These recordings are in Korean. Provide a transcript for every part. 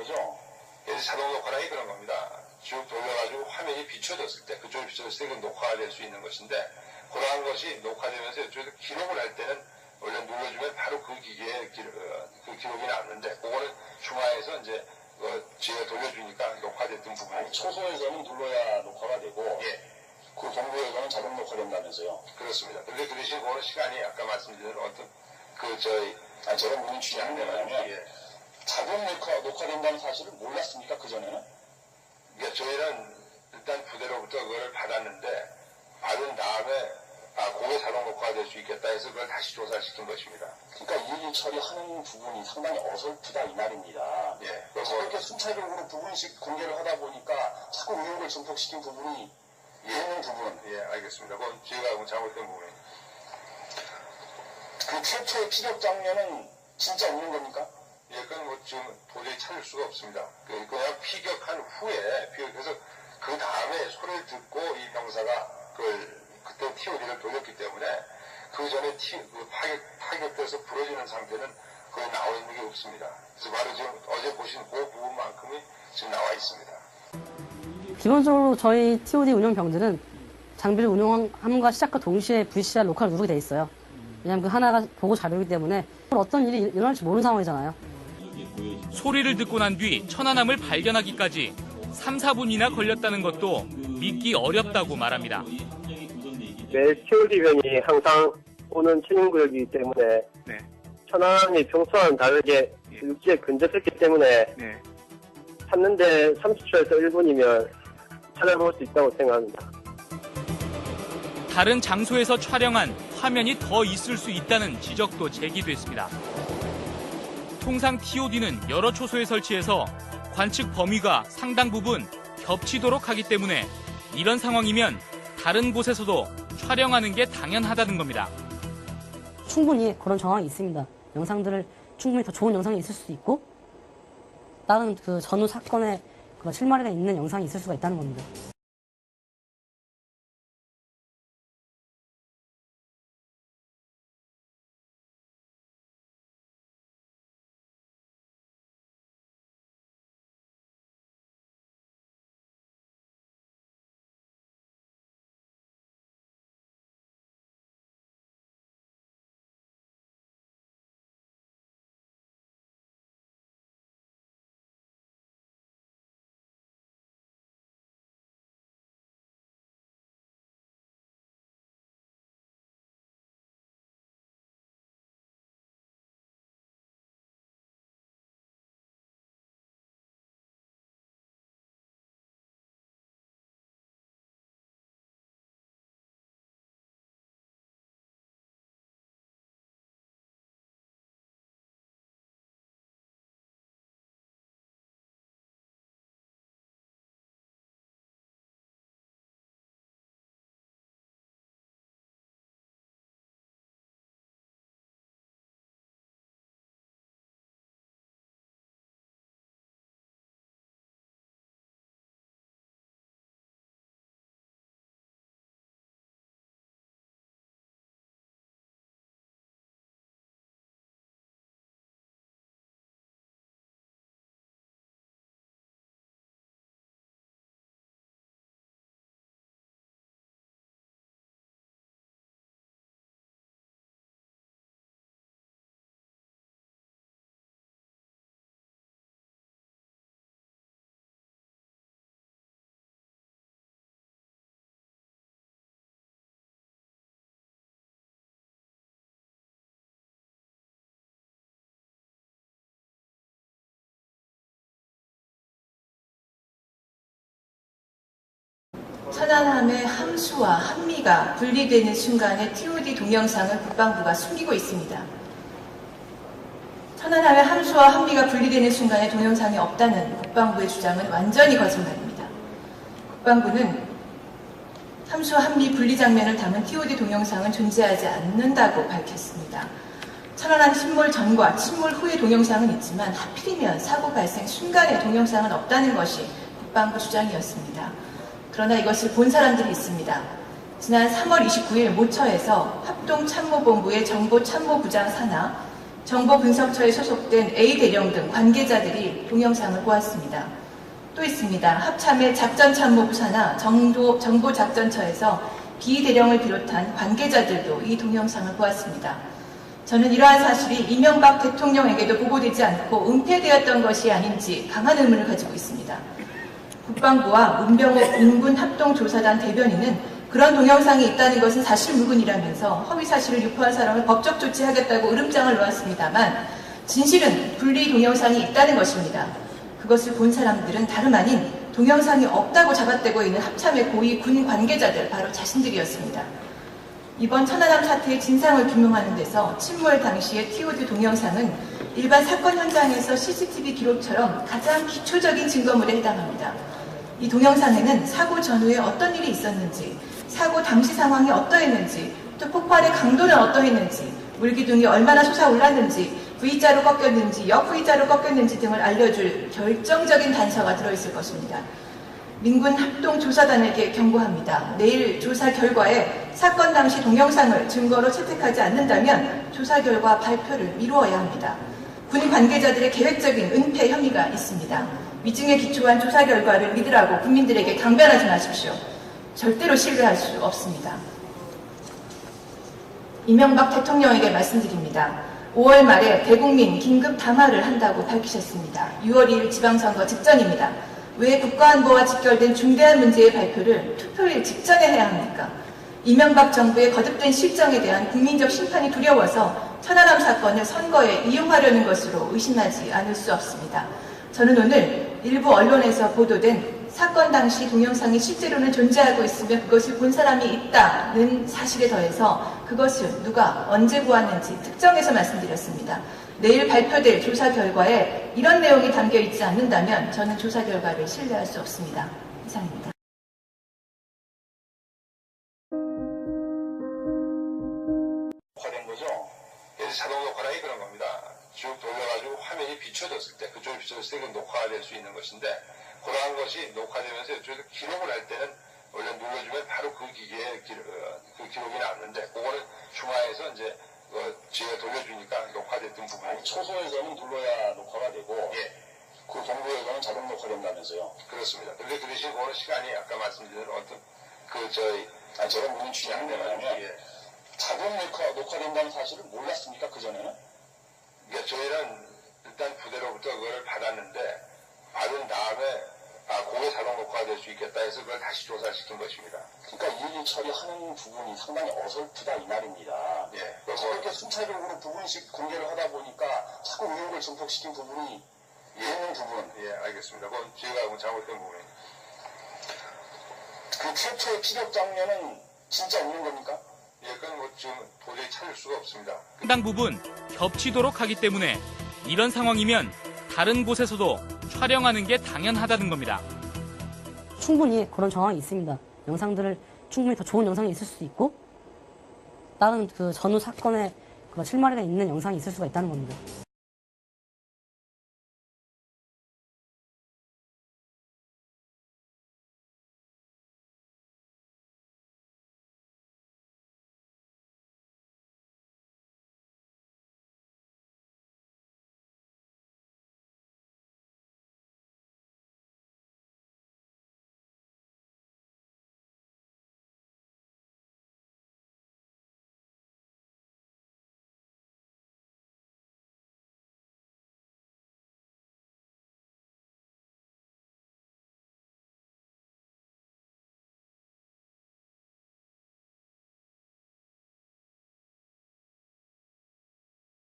거죠? 그래서 자동 녹화라는 게 그런 겁니다. 쭉 돌려가지고 화면이 비춰졌을 때, 그쪽이 비춰졌을 때 그 녹화가 될 수 있는 것인데, 그러한 것이 녹화되면서 이쪽에서 기록을 할 때는 원래 눌러주면 바로 그 기계에 그 기록이 나오는데, 그거는 중화해서 이제 뒤에 돌려주니까 녹화됐던 부분이. 초소에서는 눌러야 녹화가 되고, 예. 그 동부에서는 자동 녹화된다면서요? 그렇습니다. 근데 그 대신 그거는 시간이 아까 말씀드린 어떤 제가 묻는 취지는 뭐냐면, 예. 자동 녹화된다는 사실을 몰랐습니까, 그전에는? 그러니까 저희는 일단 부대로부터 그걸 받았는데, 받은 다음에, 그게 자동 녹화가 될 수 있겠다 해서 그걸 다시 조사시킨 것입니다. 그러니까 일일 처리하는 부분이 상당히 어설프다, 이 말입니다. 예. 그래서 이렇게 순차적으로 부분씩 공개를 하다 보니까 자꾸 의혹을 증폭시킨 부분이 있는 부분. 예, 알겠습니다. 그건 제가 잘못된 부분입니다. 그 최초의 피격 장면은 진짜 없는 겁니까? 예, 그건 지금 도저히 찾을 수가 없습니다. 그냥 피격한 후에, 피격해서 그 다음에 소리를 듣고 이 병사가 그때 TOD를 돌렸기 때문에 그 전에 파격돼서 부러지는 상태는 거의 나와 있는 게 없습니다. 그래서 바로 지금 어제 보신 그 부분만큼이 지금 나와 있습니다. 기본적으로 저희 TOD 운영병들은 장비를 운용함과 시작과 동시에 VCR 녹화를 누르게 돼 있어요. 왜냐하면 그 하나가 보고 자료이기 때문에 어떤 일이 일어날지 모르는 상황이잖아요. 소리를 듣고 난 뒤 천안함을 발견하기까지 3, 4분이나 걸렸다는 것도 믿기 어렵다고 말합니다. 매일 TOD병이 항상 오는 체증구역이기 때문에 네. 천안함이 평소와는 다르게 육지에 근접했기 때문에 네. 찾는데 30초에서 1분이면 찾아볼 수 있다고 생각합니다. 다른 장소에서 촬영한 화면이 더 있을 수 있다는 지적도 제기됐습니다. 통상 TOD는 여러 초소에 설치해서 관측 범위가 상당 부분 겹치도록 하기 때문에 이런 상황이면 다른 곳에서도 촬영하는 게 당연하다는 겁니다. 충분히 그런 정황이 있습니다. 영상들을 충분히 더 좋은 영상이 있을 수도 있고 다른 그 전후 사건에 그런 실마리가 있는 영상이 있을 수가 있다는 겁니다. 천안함의 함수와 함미가 분리되는 순간의 TOD 동영상을 국방부가 숨기고 있습니다. 천안함의 함수와 함미가 분리되는 순간에 동영상이 없다는 국방부의 주장은 완전히 거짓말입니다. 국방부는 함수와 함미 분리 장면을 담은 TOD 동영상은 존재하지 않는다고 밝혔습니다. 천안함 침몰 전과 침몰 후의 동영상은 있지만 하필이면 사고 발생 순간의 동영상은 없다는 것이 국방부 주장이었습니다. 그러나 이것을 본 사람들이 있습니다. 지난 3월 29일 모처에서 합동참모본부의 정보참모부장 산하, 정보분석처에 소속된 소속된 A대령 등 관계자들이 동영상을 보았습니다. 또 있습니다. 합참의 작전참모부사나 정보작전처에서 B대령을 비롯한 관계자들도 이 동영상을 보았습니다. 저는 이러한 사실이 이명박 대통령에게도 보고되지 않고 은폐되었던 것이 아닌지 강한 의문을 가지고 있습니다. 국방부와 문병옥 인군합동조사단 대변인은 그런 동영상이 있다는 것은 사실무근이라면서 허위사실을 유포한 사람을 법적 조치하겠다고 으름장을 놓았습니다만 진실은 분리 동영상이 있다는 것입니다. 그것을 본 사람들은 다름 아닌 동영상이 없다고 잡아떼고 있는 합참의 고위 군 관계자들 바로 자신들이었습니다. 이번 천안함 사태의 진상을 규명하는 데서 침몰 당시의 TOD 동영상은 일반 사건 현장에서 CCTV 기록처럼 가장 기초적인 증거물에 해당합니다. 이 동영상에는 사고 전후에 어떤 일이 있었는지, 사고 당시 상황이 어떠했는지, 또 폭발의 강도는 어떠했는지, 물기둥이 얼마나 솟아올랐는지, V자로 꺾였는지, 역V자로 꺾였는지 등을 알려줄 결정적인 단서가 들어있을 것입니다. 민군합동조사단에게 경고합니다. 내일 조사 결과에 사건 당시 동영상을 증거로 채택하지 않는다면 조사 결과 발표를 미루어야 합니다. 군 관계자들의 계획적인 은폐 혐의가 있습니다. 위증에 기초한 조사 결과를 믿으라고 국민들에게 강변하지 마십시오. 절대로 신뢰할 수 없습니다. 이명박 대통령에게 말씀드립니다. 5월 말에 대국민 긴급 담화를 한다고 밝히셨습니다. 6월 2일 지방선거 직전입니다. 왜 국가안보와 직결된 중대한 문제의 발표를 투표일 직전에 해야 합니까? 이명박 정부의 거듭된 실정에 대한 국민적 심판이 두려워서 천안함 사건을 선거에 이용하려는 것으로 의심하지 않을 수 없습니다. 저는 오늘 일부 언론에서 보도된 사건 당시 동영상이 실제로는 존재하고 있으며 그것을 본 사람이 있다는 사실에 더해서 그것을 누가 언제 보았는지 특정해서 말씀드렸습니다. 내일 발표될 조사 결과에 이런 내용이 담겨 있지 않는다면 저는 조사 결과를 신뢰할 수 없습니다. 이상입니다. 녹화된 거죠? 그래서 자동 녹화라는 그런 겁니다. 쭉 돌려가지고 화면이 비춰졌을 때, 그쪽이 비춰졌을 때 녹화가 될 수 있는 것인데, 그러한 것이 녹화되면서 이쪽에서 기록을 할 때는 원래 눌러주면 바로 그 기계에 그 기록이 나오는데, 그거는 중앙에서 이제 지가 돌려주니까 녹화됐던 부분이. 초소에서는 눌러야 녹화가 되고, 예. 그 경보에서는 자동 녹화된다면서요? 그렇습니다. 근데 그 대신 그거는 시간이 아까 말씀드린 어떤 제가 무슨 취향이 되냐면, 예. 자동 녹화된다는 사실을 몰랐습니까? 그전에는? 그러니까 저희는 일단 부대로부터 그걸 받았는데, 받은 다음에, 그게 자동 녹화가 될 수 있겠다 해서 그걸 다시 조사시킨 것입니다. 그러니까 일일 처리하는 부분이 상당히 어설프다 이 말입니다. 예. 저렇게 순차적으로 부분씩 공개를 하다 보니까 자꾸 의혹을 증폭시킨 부분이 있는 부분. 예, 알겠습니다. 그건 제가 잘못된 부분입니다. 그 최초의 피격 장면은 진짜 없는 겁니까? 예, 그건 지금 도저히 찾을 수가 없습니다. 상당 부분 겹치도록 하기 때문에 이런 상황이면 다른 곳에서도 촬영하는 게 당연하다는 겁니다. 충분히 그런 정황이 있습니다. 영상들을 충분히 더 좋은 영상이 있을 수도 있고 다른 그 전후 사건에 그런 실마리가 있는 영상이 있을 수가 있다는 겁니다.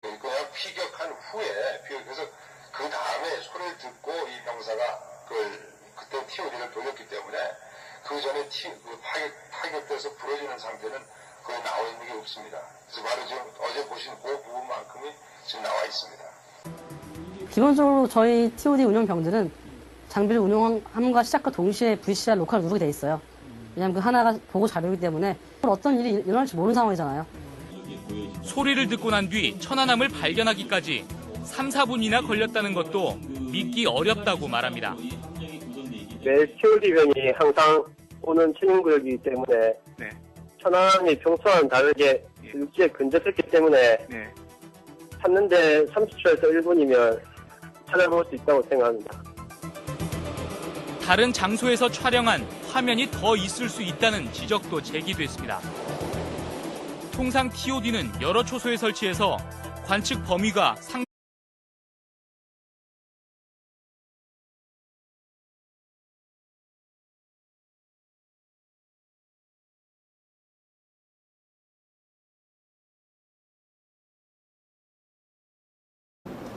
그냥 피격한 후에, 피격해서 그 다음에 소리를 듣고 이 병사가 그때 TOD를 돌렸기 때문에 그 전에 타격돼서 부러지는 상태는 거의 나와 있는 게 없습니다. 그래서 바로 지금 어제 보신 그 부분만큼이 지금 나와 있습니다. 기본적으로 저희 TOD 운영병들은 장비를 운용함과 시작과 동시에 VCR 녹화를 누르게 돼 있어요. 왜냐하면 그 하나가 보고 자료이기 때문에 어떤 일이 일어날지 모르는 상황이잖아요. 소리를 듣고 난 뒤 천안함을 발견하기까지 3, 4분이나 걸렸다는 것도 믿기 어렵다고 말합니다. 매일 TOD병이 항상 오는 천인구역이기 때문에 천안함이 평소와는 다르게 육지에 근접했기 때문에 찾는데 30초에서 1분이면 찾아볼 수 있다고 생각합니다. 다른 장소에서 촬영한 화면이 더 있을 수 있다는 지적도 제기됐습니다. 통상 TOD는 여러 초소에 설치해서 관측 범위가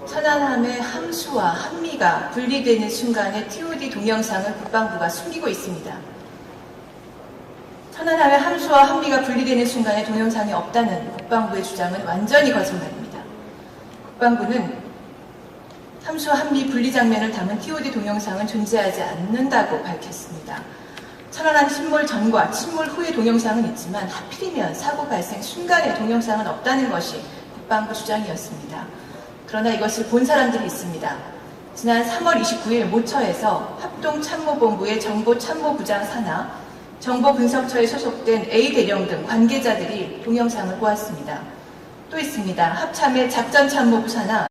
천안함의 함수와 함미가 분리되는 순간의 TOD 동영상을 국방부가 숨기고 있습니다. 천안함의 함수와 함미가 분리되는 순간에 동영상이 없다는 국방부의 주장은 완전히 거짓말입니다. 국방부는 함수와 함미 분리 장면을 담은 TOD 동영상은 존재하지 않는다고 밝혔습니다. 천안함 침몰 전과 침몰 후의 동영상은 있지만 하필이면 사고 발생 순간의 동영상은 없다는 것이 국방부 주장이었습니다. 그러나 이것을 본 사람들이 있습니다. 지난 3월 29일 모처에서 합동참모본부의 정보참모부장 산하, 정보분석처에 소속된 A대령 등 관계자들이 동영상을 보았습니다. 또 있습니다. 합참의 작전참모부 산하